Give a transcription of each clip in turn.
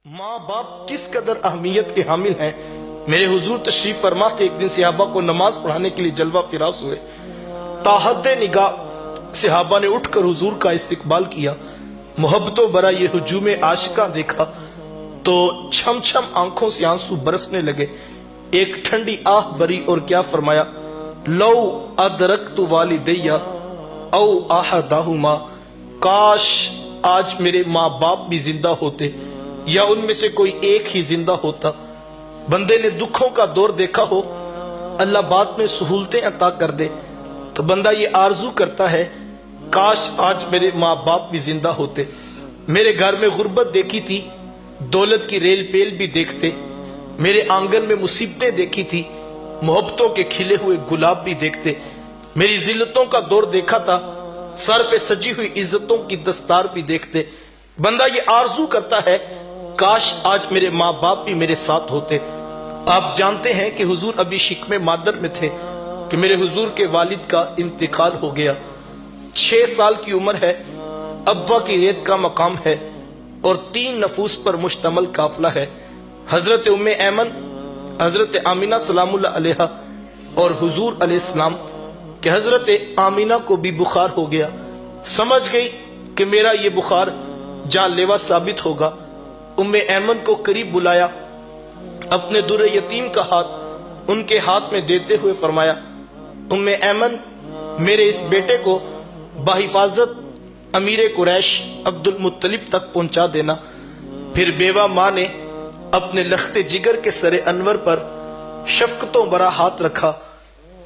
माँ बाप किस कदर अहमियत के हामिल हैं। मेरे हुजूर तशरीफ फरमा थे। एक दिन सहाबा को नमाज पढ़ाने के लिए जलवा फिरास हुए। ताहद्दे निगाह सहाबा ने उठकर हुजूर का इस्तकबाल किया। मोहब्बतों भरा ये हुजूम आशिका देखा तो छम छम आंखों से आंसू बरसने लगे। एक ठंडी आह भरी और क्या फरमाया, लौ अदरकतु वालिदैया औ अहदहुमा, काश आज मेरे माँ बाप भी जिंदा होते या उनमें से कोई एक ही जिंदा होता। बंदे ने दुखों का दौर देखा हो, अल्लाह बाद में सहूलतें अता कर दे तो बंदा ये आरजू करता है, काश आज मेरे माँ बाप भी जिंदा होते। मेरे घर में गुर्बत देखी थी, दौलत की रेल पेल भी देखते। मेरे आंगन में मुसीबतें देखी थी, मोहब्बतों के खिले हुए गुलाब भी देखते। मेरी जिल्लतों का दौर देखा था, सर पे सजी हुई इज्जतों की दस्तार भी देखते। बंदा ये आरजू करता है, काश आज मेरे माँ बाप भी मेरे साथ होते। आप जानते हैं कि हुजूर अभी शिकमे मादर में थे कि मेरे हुजूर के वालिद का इंतकाल हो गया। 6 साल की उम्र है, अब्वा की रेत का मकाम है और 3 नफूस पर मुश्तमल काफिला है। हजरत उम्मे ऐमन, हजरत आमीना सलामुल्लाह अलैहा और हुजूर अलैहिस्सलाम कि हजरत आमीना को भी बुखार हो गया। समझ गई कि मेरा ये बुखार जानलेवा साबित होगा। उम्मे ऐमन को करीब बुलाया, अपने दुर्र यतीम का हाथ उनके हाथ में देते हुए फरमाया, उम्मे ऐमन मेरे इस बेटे को बाहिफाजत अमीर कुरैश अब्दुल मुत्तलिब तक पहुंचा देना। फिर बेवा माँ ने अपने लख्ते जिगर के सरे अनवर पर शफकतों भरा हाथ रखा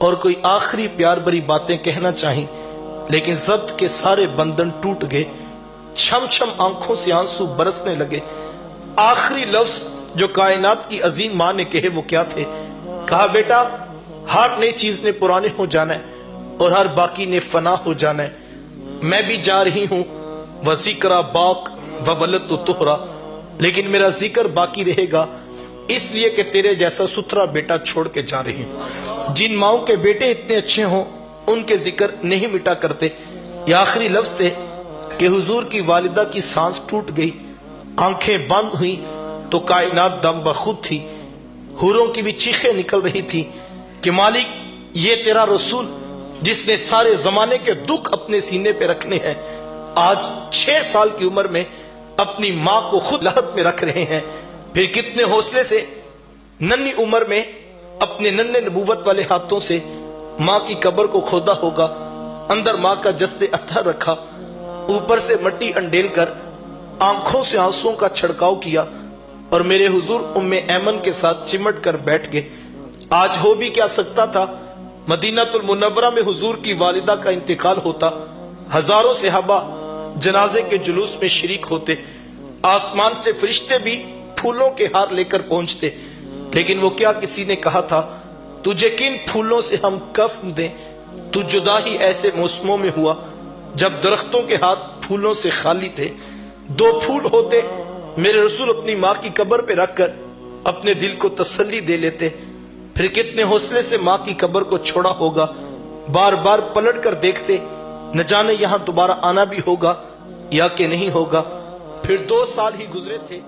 और कोई आखिरी प्यार भरी बातें कहना चाही, लेकिन जब्त के सारे बंधन टूट गए। छम छम आंखों से आंसू बरसने लगे। आखिरी लफ्ज जो कायनात की अजीम माँ ने कहे वो क्या थे? कहा, बेटा हर नई चीज ने पुराने हो जाना है और हर बाकी ने फना हो जाना है। मैं भी जा रही हूँ वज़िक्रा बाक व वलद तुहरा, लेकिन मेरा जिक्र बाकी रहेगा इसलिए कि तेरे जैसा सुथरा बेटा छोड़ के जा रही हूँ। जिन माओ के बेटे इतने अच्छे हों उनके जिक्र नहीं मिटा करते। ये आखिरी लफ्ज थे कि हुजूर की वालिदा की सांस टूट गई, आंखें बंद हुई तो कायनात दम बखुद थी। हुरों की भी चीखें निकल रही थी कि मालिक ये तेरा रसूल जिसने सारे जमाने के दुख अपने सीने पे रखने हैं, आज 6 साल की उम्र में अपनी माँ को खुद लहद में रख रहे हैं। फिर कितने हौसले से नन्ही उम्र में अपने नन्हे नबूवत वाले हाथों से माँ की कब्र को खोदा होगा, अंदर माँ का जस्ते अत्थर रखा, ऊपर से मट्टी अंडेल कर आंखों से आंसुओं का छिड़काव किया और मेरे हुजूर उम्मे ऐमन के साथ चिमट कर बैठ गए। आज हो भी क्या सकता था, मदीनातुल मुनव्वरा में हुजूर की वालिदा का इंतकाल होता, हजारों सहाबा जनाजे के जुलूस में शरीक होते, आसमान से फरिश्ते भी फूलों के हार लेकर पहुंचते। लेकिन वो क्या किसी ने कहा था, तुझे किन फूलों से हम कफ्न दें? तू जुदा ही ऐसे मौसमों में हुआ जब दरख्तों के हाथ फूलों से खाली थे। 2 फूल होते, मेरे रसूल अपनी माँ की कब्र पे रखकर अपने दिल को तसल्ली दे लेते। फिर कितने हौसले से माँ की कब्र को छोड़ा होगा, बार बार पलट कर देखते, न जाने यहाँ दोबारा आना भी होगा या कि नहीं होगा। फिर 2 साल ही गुजरे थे।